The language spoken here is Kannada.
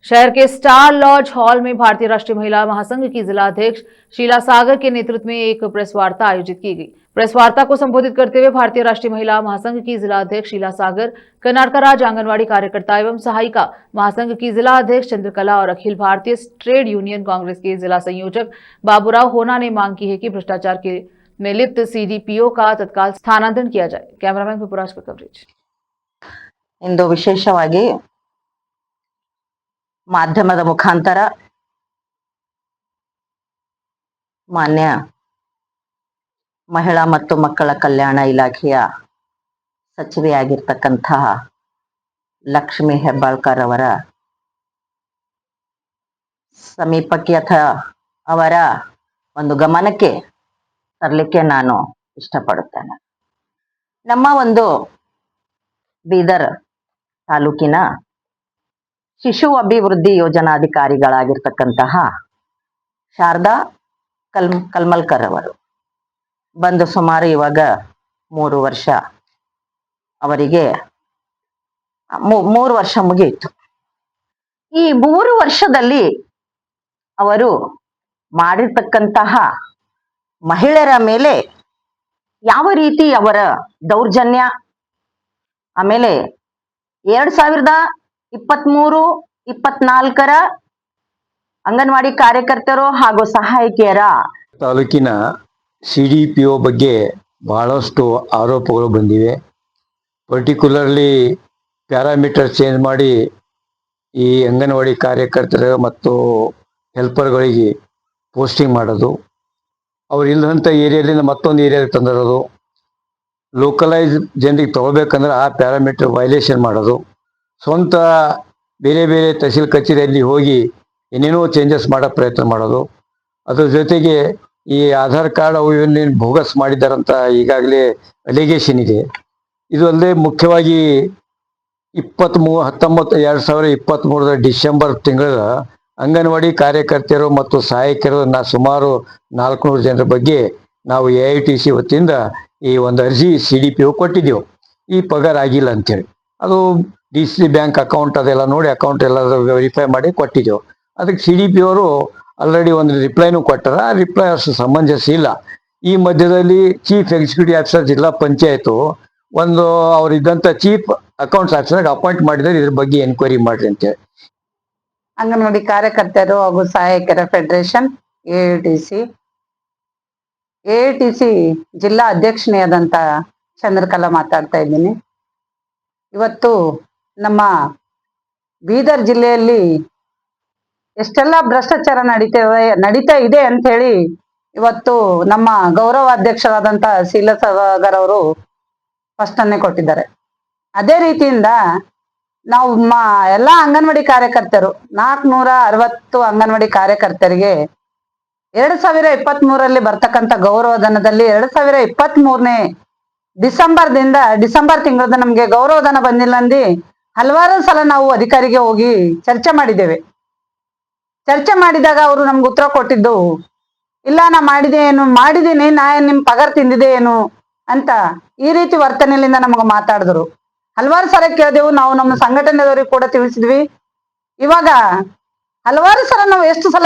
शहर के स्टार लॉज हॉल में भारतीय राष्ट्रीय महिला महासंघ की जिला अध्यक्ष शीला सागर के नेतृत्व में एक प्रेस वार्ता आयोजित की गई। प्रेस वार्ता को संबोधित करते हुए भारतीय राष्ट्रीय महिला महासंघ की जिला अध्यक्ष शीला सागर, कर्नाटक राज्य आंगनवाड़ी कार्यकर्ता एवं सहायिका महासंघ की जिला अध्यक्ष चंद्रकला और अखिल भारतीय ट्रेड यूनियन कांग्रेस के जिला संयोजक बाबूराव होना ने मांग की है कि भ्रष्टाचार के में लिप्त सीडीपीओ का तत्काल स्थानांतरण किया जाए। कैमरामैन पुपराज का कवरेज। इंದು ವಿಶೇಷವಾಗಿ ಮಾಧ್ಯಮದ ಮುಖಾಂತರ ಮಾನ್ಯ ಮಹಿಳಾ ಮತ್ತು ಮಕ್ಕಳ ಕಲ್ಯಾಣ ಇಲಾಖೆಯ ಸಚಿವೆಯಾಗಿರ್ತಕ್ಕಂತಹ ಲಕ್ಷ್ಮಿ ಹೆಬ್ಬಾಳ್ಕರ್ ಅವರ ಸಮೀಪಕ್ಕೆ ಅಥವಾ ಅವರ ಒಂದು ಗಮನಕ್ಕೆ ತರಲಿಕ್ಕೆ ನಾನು ಇಷ್ಟಪಡುತ್ತೇನೆ। ನಮ್ಮ ಒಂದು ಬೀದರ್ ತಾಲೂಕಿನ ಶಿಶು ಅಭಿವೃದ್ಧಿ ಯೋಜನಾಧಿಕಾರಿಗಳಾಗಿರ್ತಕ್ಕಂತಹ ಶಾರದಾ ಕಲ್ಮಲ್ಕರ್ ಅವರು ಬಂದು ಸುಮಾರು ಇವಾಗ 3 ವರ್ಷ ಅವರಿಗೆ 3 ವರ್ಷ ಮುಗಿಯಿತು। ಈ 3 ವರ್ಷದಲ್ಲಿ ಅವರು ಮಾಡಿರ್ತಕ್ಕಂತಹ ಮಹಿಳೆಯರ ಮೇಲೆ ಯಾವ ರೀತಿ ಅವರ ದೌರ್ಜನ್ಯ, ಆಮೇಲೆ 2023-24 ಅಂಗನವಾಡಿ ಕಾರ್ಯಕರ್ತರು ಹಾಗೂ ಸಹಾಯಕಿಯರ ತಾಲೂಕಿನ ಸಿಡಿಪಿಒ ಬಗ್ಗೆ ಬಹಳಷ್ಟು ಆರೋಪಗಳು ಬಂದಿವೆ। ಪರ್ಟಿಕ್ಯುಲರ್ಲಿ ಪ್ಯಾರಾಮೀಟರ್ ಚೇಂಜ್ ಮಾಡಿ ಈ ಅಂಗನವಾಡಿ ಕಾರ್ಯಕರ್ತರು ಮತ್ತು ಹೆಲ್ಪರ್ಗಳಿಗೆ ಪೋಸ್ಟಿಂಗ್ ಮಾಡೋದು, ಅವ್ರು ಇಲ್ಲದಂಥ ಏರಿಯಾದಿಂದ ಮತ್ತೊಂದು ಏರಿಯಾಗೆ ತಂದಿರೋದು, ಲೋಕಲೈಸ್ ಜನರಿಗೆ ತಗೋಬೇಕಂದ್ರೆ ಆ ಪ್ಯಾರಾಮೀಟರ್ ವೈಲೇಷನ್ ಮಾಡೋದು, ಸ್ವಂತ ಬೇರೆ ಬೇರೆ ತಹಸೀಲ್ ಕಚೇರಿಯಲ್ಲಿ ಹೋಗಿ ಏನೇನೋ ಚೇಂಜಸ್ ಮಾಡೋ ಪ್ರಯತ್ನ ಮಾಡೋದು, ಅದ್ರ ಜೊತೆಗೆ ಈ ಆಧಾರ್ ಕಾರ್ಡ್ ಅವು ಇವನ್ನೇ ಬೋಗಸ್ ಮಾಡಿದ್ದಾರಂತ ಈಗಾಗಲೇ ಅಲಿಗೇಷನ್ ಇದೆ। ಇದು ಅಲ್ಲದೆ ಮುಖ್ಯವಾಗಿ 2023 ಡಿಸೆಂಬರ್ ತಿಂಗಳ ಅಂಗನವಾಡಿ ಕಾರ್ಯಕರ್ತರು ಮತ್ತು ಸಹಾಯಕರು ಸುಮಾರು 400 ಜನರ ಬಗ್ಗೆ ನಾವು AITC ವತಿಯಿಂದ ಈ ಒಂದು ಅರ್ಜಿ CDPO ಕೊಟ್ಟಿದ್ದೆವು, ಈ ಪಗಾರ ಆಗಿಲ್ಲ ಅಂತೇಳಿ। ಅದು DC ಬ್ಯಾಂಕ್ ಅಕೌಂಟ್ ಅದೆಲ್ಲ ನೋಡಿ ಅಕೌಂಟ್ ಎಲ್ಲ ವೆರಿಫೈ ಮಾಡಿ ಕೊಟ್ಟಿದ್ದೆವು। ಅದಕ್ಕೆ CDPO ಅವರು ಆಲ್ರೆಡಿ ಒಂದು ರಿಪ್ಲೈನೂ ಕೊಟ್ಟಾರ, ಆ ರಿಪ್ಲೈ ಅಷ್ಟು ಸಮಂಜಸ ಇಲ್ಲ। ಈ ಮಧ್ಯದಲ್ಲಿ ಚೀಫ್ ಎಕ್ಸಿಕ್ಯೂಟಿವ್ ಆಫೀಸರ್ ಜಿಲ್ಲಾ ಪಂಚಾಯತ್ ಒಂದು ಅವರಿದ್ದಂಥ ಚೀಫ್ ಅಕೌಂಟ್ಸ್ ಆಫೀಸರ್ಗೆ ಅಪಾಯಿಂಟ್ ಮಾಡಿದರೆ ಇದ್ರ ಬಗ್ಗೆ ಎನ್ಕ್ವೈರಿ ಮಾಡ್ರಿ ಅಂತೇಳಿ। ಅಂಗನವಾಡಿ ಕಾರ್ಯಕರ್ತರು ಹಾಗೂ ಸಹಾಯಕರ ಫೆಡರೇಷನ್ AITC ಜಿಲ್ಲಾ ಅಧ್ಯಕ್ಷನೆಯಾದಂತ ಚಂದ್ರಕಲಾ ಮಾತಾಡ್ತಾ ಇದ್ದೀನಿ। ಇವತ್ತು ನಮ್ಮ ಬೀದರ್ ಜಿಲ್ಲೆಯಲ್ಲಿ ಎಷ್ಟೆಲ್ಲ ಭ್ರಷ್ಟಾಚಾರ ನಡೀತಾ ಇದೆ ಅಂತ ಹೇಳಿ ಇವತ್ತು ನಮ್ಮ ಗೌರವ ಅಧ್ಯಕ್ಷರಾದಂತ ಶೀಲಾ ಸಾಗರ್ ಅವರು ಸ್ಪಷ್ಟನೆ ಕೊಟ್ಟಿದ್ದಾರೆ। ಅದೇ ರೀತಿಯಿಂದ ನಾವು ಎಲ್ಲಾ ಅಂಗನವಾಡಿ ಕಾರ್ಯಕರ್ತರು 460 ಅಂಗನವಾಡಿ ಕಾರ್ಯಕರ್ತರಿಗೆ 2023 ಬರ್ತಕ್ಕಂಥ ಗೌರವಧನದಲ್ಲಿ 2023 ಡಿಸೆಂಬರ್ ತಿಂಗಳದ ನಮ್ಗೆ ಗೌರವಧನ ಬಂದಿಲ್ಲ ಅಂದಿ ಹಲವಾರು ಸಲ ನಾವು ಅಧಿಕಾರಿಗೆ ಹೋಗಿ ಚರ್ಚೆ ಮಾಡಿದ್ದೇವೆ। ಚರ್ಚೆ ಮಾಡಿದಾಗ ಅವರು ನಮ್ಗೆ ಉತ್ತರ ಕೊಟ್ಟಿದ್ದು, ಇಲ್ಲ ನಾ ಮಾಡಿದ್ದೀನಿ, ನಾ ನಿಮ್ ಪಗಾರ ತಿಂದಿದೆ ಏನು ಅಂತ ಈ ರೀತಿ ವರ್ತನೆಯಿಂದ ನಮಗ ಮಾತಾಡಿದ್ರು। ಹಲವಾರು ಸಲ ಕೇಳಿದೆವು, ನಾವು ನಮ್ಮ ಸಂಘಟನೆದವರಿಗೆ ಕೂಡ ತಿಳಿಸಿದ್ವಿ। ಇವಾಗ ಹಲವಾರು ಸಲ ನಾವು ಎಷ್ಟು ಸಲ